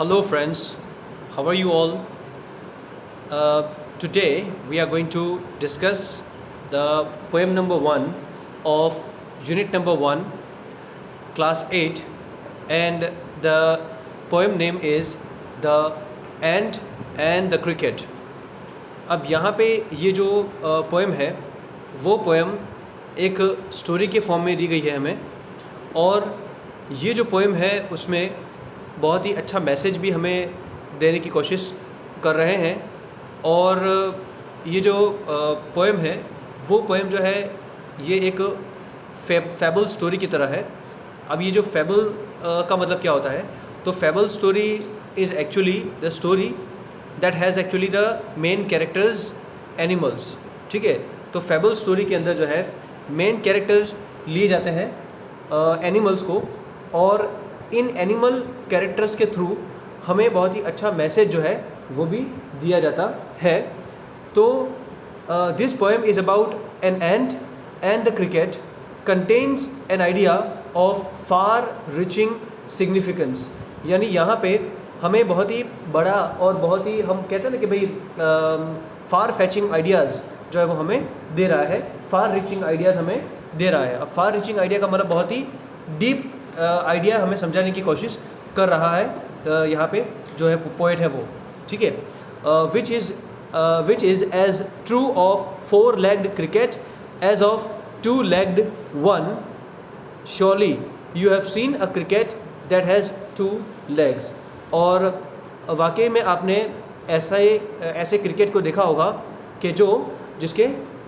Hello, friends. How are you all? Today we are going to discuss the poem number 1 of unit number 1, class 8, and the poem name is The Ant and the Cricket. अब यहाँ पे ये जो poem है वो poem एक story के form में दी गई है हमें, और ये जो पोएम है उसमें बहुत ही अच्छा मैसेज भी हमें देने की कोशिश कर रहे हैं। और ये जो पोएम है वो पोएम जो है ये एक फैबल स्टोरी की तरह है। अब ये जो फैबल का मतलब क्या होता है, तो fable story is actually the story that has actually the main characters animals. ठीक है, तो फैबल स्टोरी के अंदर जो है मेन कैरेक्टर्स लिए जाते हैं एनिमल्स को, और इन एनिमल कैरेक्टर्स के थ्रू हमें बहुत ही अच्छा मैसेज जो है वो भी दिया जाता है। तो this poem is about an ant and the cricket contains an idea of far reaching significance. यानी यहाँ पे हमें बहुत ही बड़ा और बहुत ही, हम कहते हैं ना कि भाई फार फैचिंग आइडियाज़ जो है वो हमें दे रहा है, फार रिचिंग आइडियाज़ हमें दे रहा है। अब फार रिचिंग आइडिया का मतलब बहुत ही डीप आइडिया हमें समझाने की कोशिश कर रहा है यहाँ पे जो है पोएट है वो। ठीक है, which is as true of 4-legged cricket as of 2-legged one. Surely you have seen a cricket that has 2 legs. और वाकई में आपने ऐसे क्रिकेट को देखा होगा कि जिसके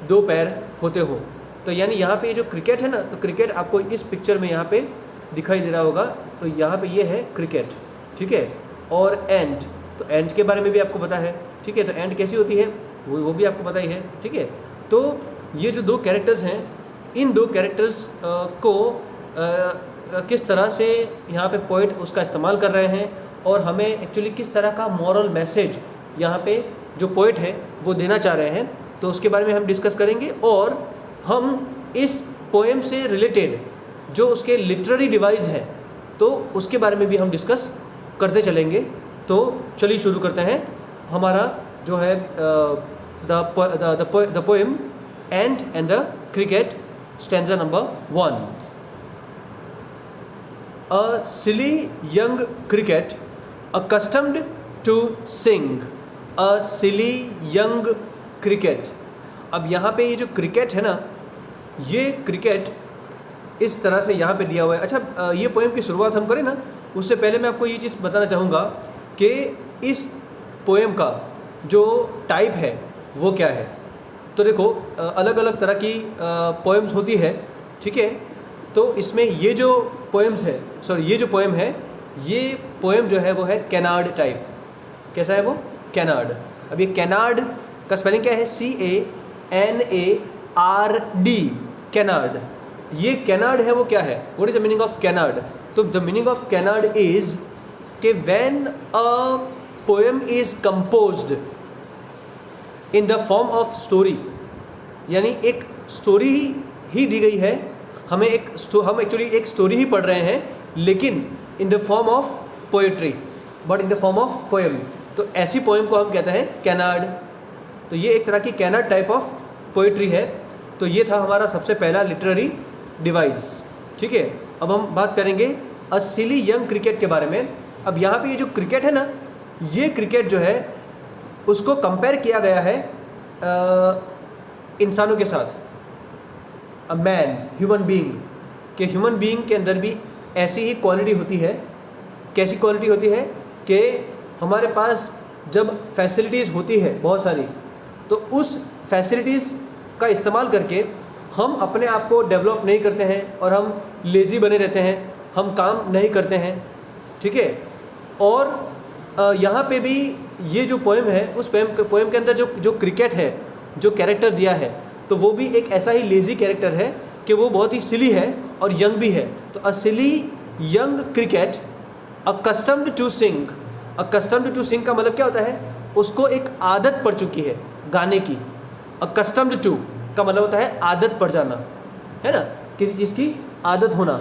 2 पैर होते हो। तो यानी यहाँ पे ये जो क्रिकेट है ना, तो क्रिकेट आपको इस पिक्चर में यहाँ पे दिखाई दे रहा होगा। तो यहाँ पे ये है क्रिकेट, ठीक है। और एंट, तो एंट के बारे में भी आपको पता है, ठीक है। तो एंट कैसी होती है वो भी आपको पता ही है, ठीक है। तो ये जो 2 कैरेक्टर्स हैं, इन 2 कैरेक्टर्स को किस तरह से यहाँ पे पोइट उसका इस्तेमाल कर रहे हैं, और हमें एक्चुअली किस तरह का मॉरल मैसेज यहाँ पे जो पोइट है वो देना चाह रहे हैं, तो उसके बारे में हम डिस्कस करेंगे। और हम इस पोएम से रिलेटेड जो उसके लिटरेरी डिवाइस है तो उसके बारे में भी हम डिस्कस करते चलेंगे। तो चलिए शुरू करते हैं हमारा जो है the poem ant and the cricket, stanza number 1. A silly young cricket accustomed to sing. A silly young cricket. अब यहाँ पे ये जो क्रिकेट है ना, ये क्रिकेट इस तरह से यहाँ पे दिया हुआ है। अच्छा, ये पोएम की शुरुआत हम करें ना, उससे पहले मैं आपको ये चीज़ बताना चाहूँगा कि इस पोएम का जो टाइप है वो क्या है। तो देखो, अलग अलग तरह की पोएम्स होती है, ठीक है। तो इसमें ये जो पोएम्स है, ये जो पोएम है, ये पोएम जो है वो है कैनार्ड टाइप। कैसा है वो? कैनार्ड। अब ये कैनार्ड का स्पेलिंग क्या है? CANARD, canard. ये कैनार्ड है वो क्या है? What is the meaning of canard? तो the meaning of canard is कि when a poem is composed in the form of story, यानी एक स्टोरी ही दी गई है हमें, हम एक्चुअली एक स्टोरी ही पढ़ रहे हैं, लेकिन इन the form of poetry, but in the form of poem. तो ऐसी पोएम को हम कहते हैं कैनार्ड। तो ये एक तरह की कैनार्ड टाइप ऑफ पोएट्री है। तो ये था हमारा सबसे पहला लिटरेरी डिवाइस, ठीक है। अब हम बात करेंगे अ सिली यंग क्रिकेट के बारे में। अब यहाँ पे ये जो क्रिकेट है ना, ये क्रिकेट जो है उसको कंपेयर किया गया है इंसानों के साथ। अ मैन, ह्यूमन बीइंग, के ह्यूमन बीइंग के अंदर भी ऐसी ही क्वालिटी होती है। कैसी क्वालिटी होती है कि हमारे पास जब फैसिलिटीज़ होती है बहुत सारी, तो उस फैसिलिटीज़ का इस्तेमाल करके हम अपने आप को डेवलप नहीं करते हैं और हम लेज़ी बने रहते हैं, हम काम नहीं करते हैं, ठीक है। और यहाँ पे भी ये जो पोएम है, उस पोएम के अंदर जो क्रिकेट है, जो कैरेक्टर दिया है, तो वो भी एक ऐसा ही लेज़ी कैरेक्टर है कि वो बहुत ही सिली है और यंग भी है। तो a silly young cricket accustomed to sing. Accustomed to sing का मतलब क्या होता है? उसको एक आदत पड़ चुकी है गाने की। अकस्टम्ड टू का मतलब होता है आदत पड़ जाना, है ना। किसी चीज़ की आदत होना,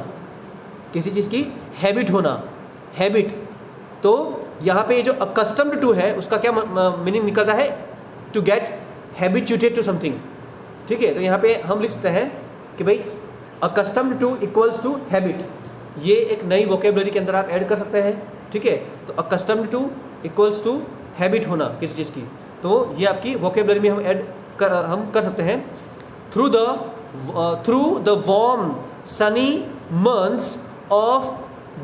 किसी चीज़ की हैबिट होना, हैबिट, तो यहाँ पे ये जो अकस्टम्ड टू है उसका क्या मीनिंग निकलता है? To get habituated to something. ठीक है, तो यहाँ पे हम लिख सकते हैं कि भाई accustomed to equals to habit. ये एक नई वोकेबलरी के अंदर आप ऐड कर सकते हैं। ठीक है, तो accustomed to equals to habit होना किसी चीज़ की, तो ये आपकी वोकेबलरी में हम कर सकते हैं। Through the warm sunny months of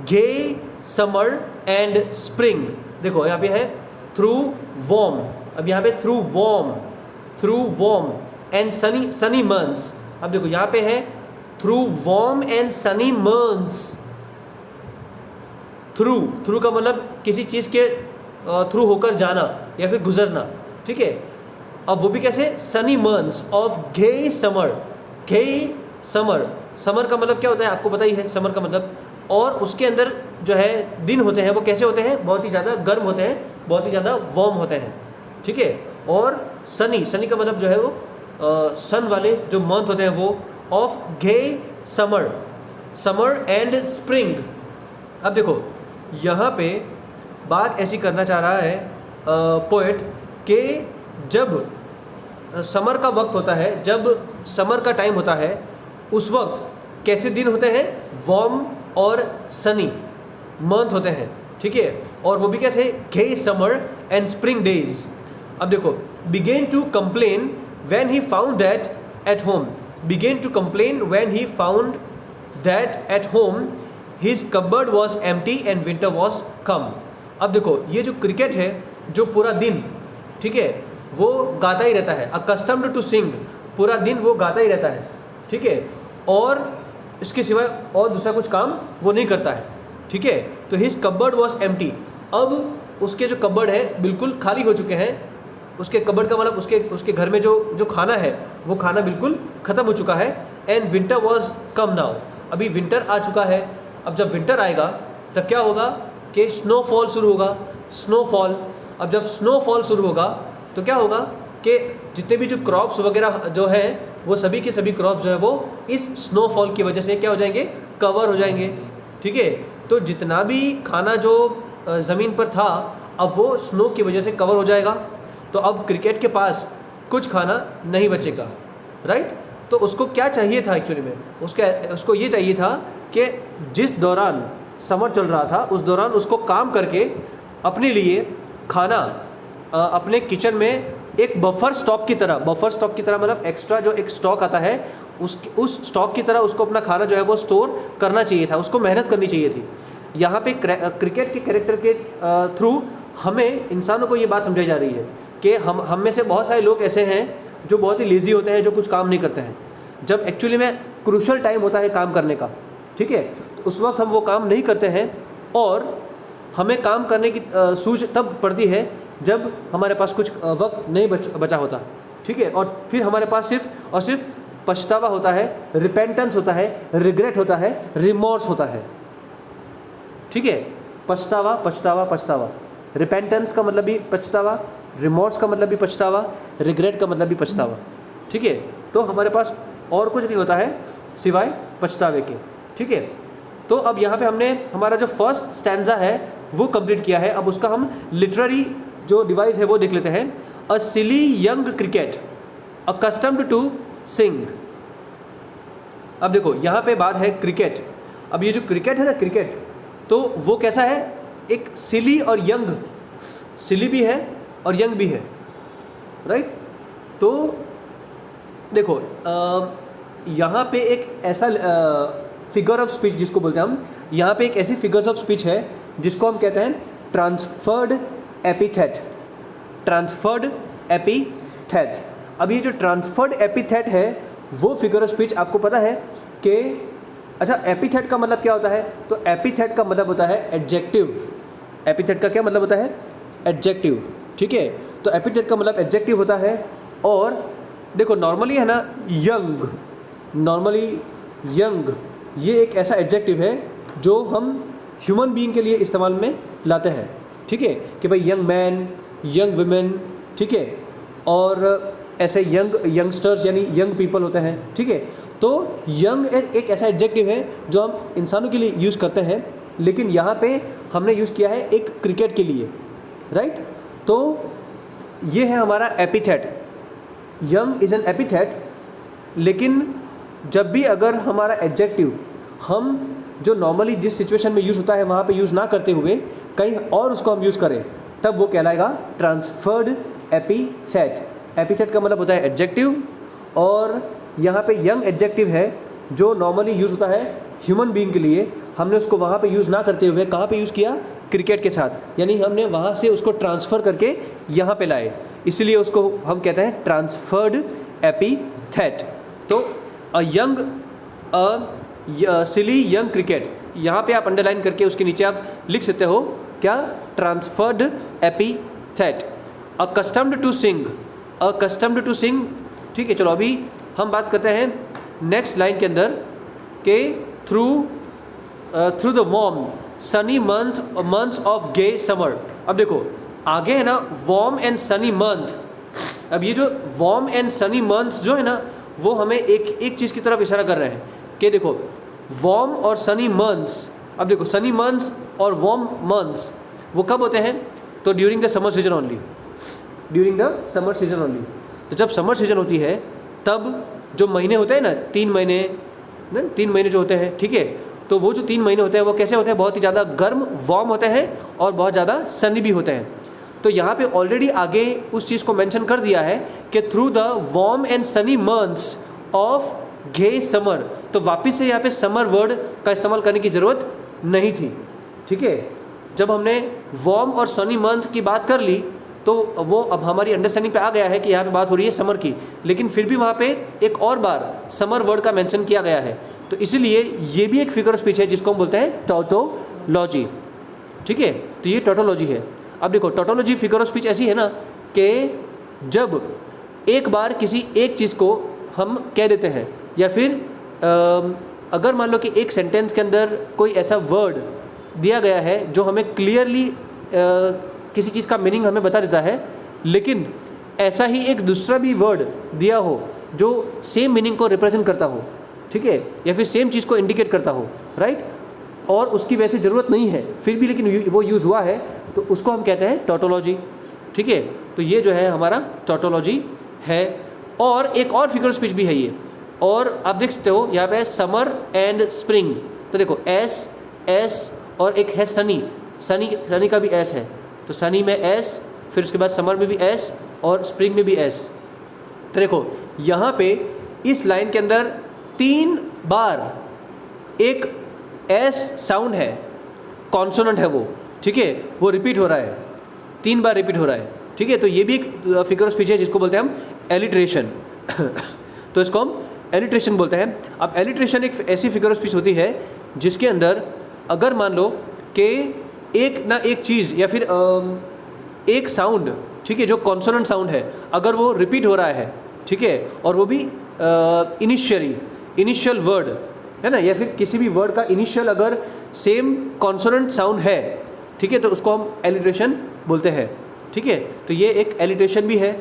gay summer and spring. देखो यहाँ पे है थ्रू वार्म, अब यहाँ पे through warm and sunny months. अब देखो यहाँ पे है through warm and sunny months. Through का मतलब किसी चीज़ के थ्रू होकर जाना या फिर गुजरना। ठीक है, अब वो भी कैसे? Sunny months of gay summer. Summer का मतलब क्या होता है आपको पता ही है, समर का मतलब। और उसके अंदर जो है दिन होते हैं वो कैसे होते हैं? बहुत ही ज़्यादा गर्म होते हैं, बहुत ही ज़्यादा वार्म होते हैं। ठीक है, और सनी का मतलब जो है वो सन वाले जो मंथ होते हैं वो of gay summer and spring. अब देखो यहाँ पे बात ऐसी करना चाह रहा है पोएट कि जब समर का वक्त होता है, जब समर का टाइम होता है, उस वक्त कैसे दिन होते हैं? वार्म और सनी मंथ होते हैं। ठीक है, और वो भी कैसे? Gay summer and spring days. अब देखो begin to complain when he found that at home. Begin to complain when he found that at home his cupboard was empty and winter was come. अब देखो ये जो cricket है, जो पूरा दिन, ठीक है, वो गाता ही रहता है। अकस्टम्ड टू सिंग, पूरा दिन वो गाता ही रहता है। ठीक है, और इसके सिवाय और दूसरा कुछ काम वो नहीं करता है। ठीक है, तो हिज कबर्ड वॉज एम्प्टी। अब उसके जो कबर्ड है बिल्कुल खाली हो चुके हैं। उसके कबर्ड का मतलब उसके घर में जो खाना है वो खाना बिल्कुल ख़त्म हो चुका है। And winter was come now, अभी विंटर आ चुका है। अब जब विंटर आएगा तब क्या होगा कि स्नोफॉल शुरू होगा। स्नोफॉल, अब जब स्नोफॉल शुरू होगा तो क्या होगा कि जितने भी जो क्रॉप्स वगैरह जो हैं वो सभी के सभी क्रॉप्स जो है वो इस स्नोफॉल की वजह से क्या हो जाएंगे? कवर हो जाएंगे। ठीक है, तो जितना भी खाना जो ज़मीन पर था अब वो स्नो की वजह से कवर हो जाएगा। तो अब क्रिकेट के पास कुछ खाना नहीं बचेगा, राइट। तो उसको क्या चाहिए था एक्चुअली में? उसको ये चाहिए था कि जिस दौरान समर चल रहा था उस दौरान उसको काम करके अपने लिए खाना अपने किचन में एक बफर स्टॉक की तरह मतलब एक्स्ट्रा जो एक स्टॉक आता है उस स्टॉक की तरह उसको अपना खाना जो है वो स्टोर करना चाहिए था, उसको मेहनत करनी चाहिए थी। यहाँ पे क्रिकेट के कैरेक्टर के थ्रू हमें इंसानों को ये बात समझाई जा रही है कि हम में से बहुत सारे लोग ऐसे हैं जो बहुत ही लेज़ी होते हैं, जो कुछ काम नहीं करते हैं। जब एक्चुअली में क्रूशल टाइम होता है काम करने का, ठीक है, तो उस वक्त हम वो काम नहीं करते हैं और हमें काम करने की सूझ तब पड़ती है जब हमारे पास कुछ वक्त नहीं बचा होता। ठीक है, और फिर हमारे पास सिर्फ और सिर्फ पछतावा होता है, रिपेंटेंस होता है, रिग्रेट होता है, रिमोर्स होता है। ठीक है, पछतावा। रिपेंटेंस का मतलब भी पछतावा, रिमोर्स का मतलब भी पछतावा, रिग्रेट का मतलब भी पछतावा। ठीक है, तो हमारे पास और कुछ नहीं होता है सिवाय पछतावे के। ठीक है, तो अब यहाँ पे हमने हमारा जो फर्स्ट स्टैंजा है वो कंप्लीट किया है। अब उसका हम लिटरेरी जो डिवाइस है वो देख लेते हैं। A silly young cricket accustomed to sing. अब देखो यहाँ पे बात है क्रिकेट। अब ये जो क्रिकेट है ना, क्रिकेट तो वो कैसा है? एक सिली और यंग, सिली भी है और यंग भी है, राइट। तो देखो यहाँ पे एक ऐसा फिगर ऑफ स्पीच जिसको बोलते हैं हम, यहाँ पे एक ऐसी फिगर्स ऑफ स्पीच है जिसको हम कहते हैं ट्रांसफर्ड एपिथेट। अब ये जो ट्रांसफर्ड एपिथेट है वो फिगर ऑफ स्पीच आपको पता है कि अच्छा एपिथेट का मतलब क्या होता है? तो एपिथेट का मतलब होता है एडजेक्टिव। एपिथेट का क्या मतलब होता है? एडजेक्टिव। ठीक है, तो एपिथेट का मतलब एडजेक्टिव होता है। और देखो नॉर्मली है ना यंग ये एक ऐसा एडजेक्टिव है जो हम ह्यूमन बीइंग के लिए इस्तेमाल में लाते हैं। ठीक है, कि भाई यंग मैन, यंग वुमेन, ठीक है, और ऐसे यंगस्टर्स यानी यंग पीपल होते हैं। ठीक है, तो यंग एक ऐसा एडजेक्टिव है जो हम इंसानों के लिए यूज़ करते हैं लेकिन यहाँ पे हमने यूज़ किया है एक क्रिकेट के लिए, राइट। तो ये है हमारा epithet, young is an epithet. लेकिन जब भी अगर हमारा एडजेक्टिव हम जो नॉर्मली जिस सिचुएशन में यूज़ होता है वहाँ पे यूज़ ना करते हुए कहीं और उसको हम यूज़ करें, तब वो कहलाएगा ट्रांसफर्ड एपिथेट। एपिथेट का मतलब होता है एडजेक्टिव, और यहाँ पे यंग एडजेक्टिव है जो नॉर्मली यूज़ होता है ह्यूमन बीइंग के लिए। हमने उसको वहाँ पे यूज़ ना करते हुए कहाँ पे यूज़ किया, क्रिकेट के साथ, यानी हमने वहाँ से उसको ट्रांसफ़र करके यहाँ पे लाए, इसलिए उसको हम कहते हैं ट्रांसफर्ड एपिथेट। तो a young silly young cricket, यहाँ पे आप अंडरलाइन करके उसके नीचे आप लिख सकते हो क्या, transferred epithet. Accustomed to sing, accustomed to sing, ठीक है। चलो अभी हम बात करते हैं नेक्स्ट लाइन के अंदर के through the warm sunny months of gay summer. अब देखो आगे है ना वार्म एंड सनी मंथ। अब ये जो वार्म एंड सनी मंथ्स जो है ना, वो हमें एक चीज़ की तरफ इशारा कर रहे हैं कि देखो वार्म और सनी मंथ्स। अब देखो सनी मंथ्स और वार्म मंथ्स वो कब होते हैं, तो during the summer season only, during the summer season only. तो जब समर सीजन होती है तब जो महीने होते हैं ना, 3 महीने जो होते हैं, ठीक है। तो वो जो 3 महीने होते हैं वो कैसे होते हैं, बहुत ही ज़्यादा गर्म वार्म होते हैं और बहुत ज़्यादा सनी भी होते हैं। तो यहाँ पे ऑलरेडी आगे उस चीज़ को मेंशन कर दिया है कि through the warm and sunny months of gay summer. तो वापस से यहाँ पे समर वर्ड का इस्तेमाल करने की ज़रूरत नहीं थी, ठीक है। जब हमने वार्म और सनी मंथ की बात कर ली तो वो अब हमारी अंडरस्टैंडिंग पे आ गया है कि यहाँ पे बात हो रही है समर की, लेकिन फिर भी वहाँ पे एक और बार समर वर्ड का मेंशन किया गया है। तो इसीलिए ये भी एक फिगर ऑफ स्पीच है जिसको हम बोलते हैं टॉटोलॉजी, ठीक है। तो ये टॉटोलॉजी है। अब देखो टॉटोलॉजी फिगर ऑफ स्पीच ऐसी है ना कि जब एक बार किसी एक चीज़ को हम कह देते हैं, या फिर अगर मान लो कि एक सेंटेंस के अंदर कोई ऐसा वर्ड दिया गया है जो हमें क्लियरली किसी चीज़ का मीनिंग हमें बता देता है, लेकिन ऐसा ही एक दूसरा भी वर्ड दिया हो जो सेम मीनिंग को रिप्रेजेंट करता हो, ठीक है, या फिर सेम चीज़ को इंडिकेट करता हो, राइट, और उसकी वैसे ज़रूरत नहीं है फिर भी लेकिन वो यूज़ हुआ है, तो उसको हम कहते हैं टॉटोलॉजी, ठीक है। तो ये जो है हमारा टॉटोलॉजी है। और एक और फिगर स्पीच भी है ये, और आप देख सकते हो यहाँ पे समर एंड स्प्रिंग। तो देखो एस और एक है सनी का भी एस है, तो सनी में एस, फिर उसके बाद समर में भी एस और स्प्रिंग में भी एस। तो देखो यहाँ पे इस लाइन के अंदर 3 बार एक एस साउंड है, कॉन्सोनेंट है वो, ठीक है, वो रिपीट हो रहा है, 3 बार रिपीट हो रहा है, ठीक है। तो ये भी एक फिगर ऑफ स्पीच है जिसको बोलते हैं हम एलिट्रेशन। तो इसको हम एलिट्रेशन बोलते हैं। अब एलिट्रेशन एक ऐसी फिगर ऑफ स्पीच होती है जिसके अंदर अगर मान लो कि एक ना एक चीज़ या फिर एक साउंड, ठीक है, जो कॉन्सोनेंट साउंड है, अगर वो रिपीट हो रहा है, ठीक है, और वो भी इनिशियल वर्ड है ना, या फिर किसी भी वर्ड का इनिशियल अगर सेम कॉन्सोनेंट साउंड है, ठीक है, तो उसको हम एलिट्रेशन बोलते हैं, ठीक है। तो ये एक एलिट्रेशन भी है,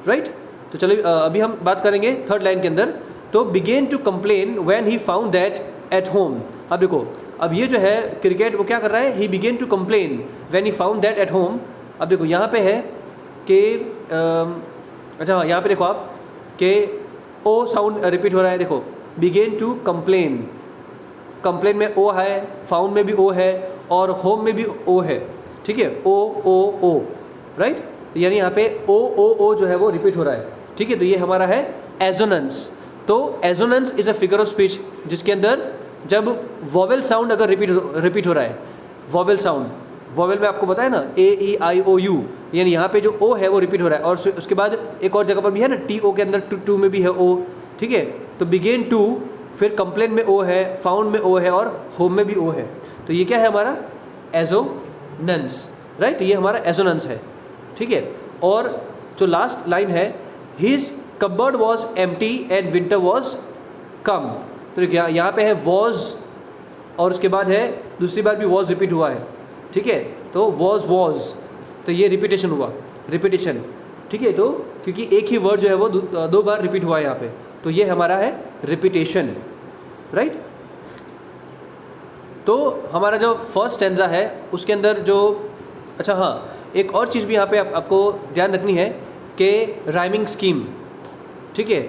राइट। तो चलो अभी हम बात करेंगे थर्ड लाइन के अंदर। तो begin to complain when he found that at home. अब देखो अब ये जो है क्रिकेट वो क्या कर रहा है, he begin to complain when he found that at home. अब देखो यहाँ पे है कि अच्छा हाँ, यहाँ पे देखो आप कि ओ साउंड रिपीट हो रहा है। देखो बिगेन टू कंप्लेन, कंप्लेन में ओ है, फाउंड में भी ओ है और होम में भी ओ है, ठीक है, ओ राइट, यानी यहाँ पे ओ जो है वो रिपीट हो रहा है, ठीक है। तो ये हमारा है एजोनेंस। तो assonance is a figure of speech जिसके अंदर जब वॉवेल साउंड अगर रिपीट हो रहा है, वॉवेल साउंड, वॉवेल में आपको पता है ना AEIOU, यानी यहाँ पे जो ओ है वो रिपीट हो रहा है, और उसके बाद एक और जगह पर भी है ना TO के अंदर टू में भी है ओ, ठीक है। तो बिगेन टू, फिर कंप्लेन में ओ है, फाउंड में ओ है और होम में भी ओ है। तो ये क्या है हमारा एजोनेंस, राइट, ये हमारा एजोनेंस है, ठीक है। और जो लास्ट लाइन है, his cupboard was empty and winter was कम। तो यहाँ पे है वॉज और उसके बाद है दूसरी बार भी वॉज रिपीट हुआ है, ठीक है। तो वॉज, तो ये रिपीटेशन हुआ, रिपीटेशन, ठीक है। तो क्योंकि एक ही वर्ड जो है वो 2 बार रिपीट हुआ है यहाँ पे, तो ये हमारा है रिपीटेशन, राइट। तो हमारा जो फर्स्ट स्टैंजा है उसके अंदर जो, अच्छा हाँ, एक और चीज़ भी यहाँ पे आपको ध्यान रखनी है कि राइमिंग स्कीम, ठीक है,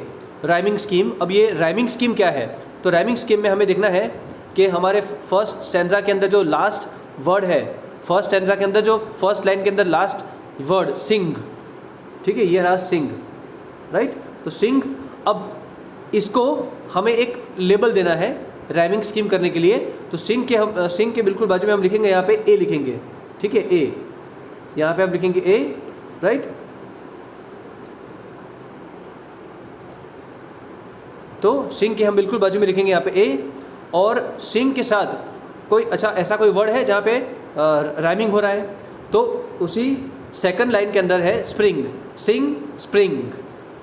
राइमिंग स्कीम। अब ये राइमिंग स्कीम क्या है? तो राइमिंग स्कीम में हमें देखना है कि हमारे फर्स्ट स्टैंजा के अंदर जो लास्ट वर्ड है, फर्स्ट स्टैंजा के अंदर जो फर्स्ट लाइन के अंदर लास्ट वर्ड सिंग, ठीक है, ये रहा सिंग, राइट। तो सिंग, अब इसको हमें एक लेबल देना है राइमिंग स्कीम करने के लिए। तो सिंग के बिल्कुल बाजू में हम लिखेंगे यहाँ पे ए लिखेंगे, ठीक है, ए, यहाँ पे आप लिखेंगे ए, राइट। तो सिंग के हम बिल्कुल बाजू में लिखेंगे यहाँ पे ए, और सिंग के साथ कोई, अच्छा ऐसा कोई वर्ड है जहाँ पे राइमिंग हो रहा है, तो उसी सेकंड लाइन के अंदर है स्प्रिंग, सिंग स्प्रिंग,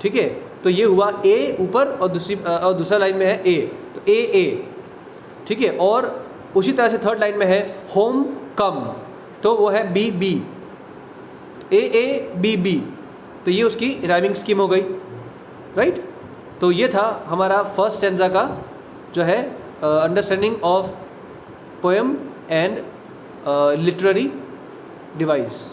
ठीक है। तो ये हुआ ए ऊपर और दूसरा लाइन में है ए, तो ए, ठीक है। और उसी तरह से थर्ड लाइन में है होम कम, तो वो है B B, A B B, तो ये उसकी राइमिंग स्कीम हो गई, राइट। तो ये था हमारा फर्स्ट स्टैंजा का जो है understanding of poem and literary device.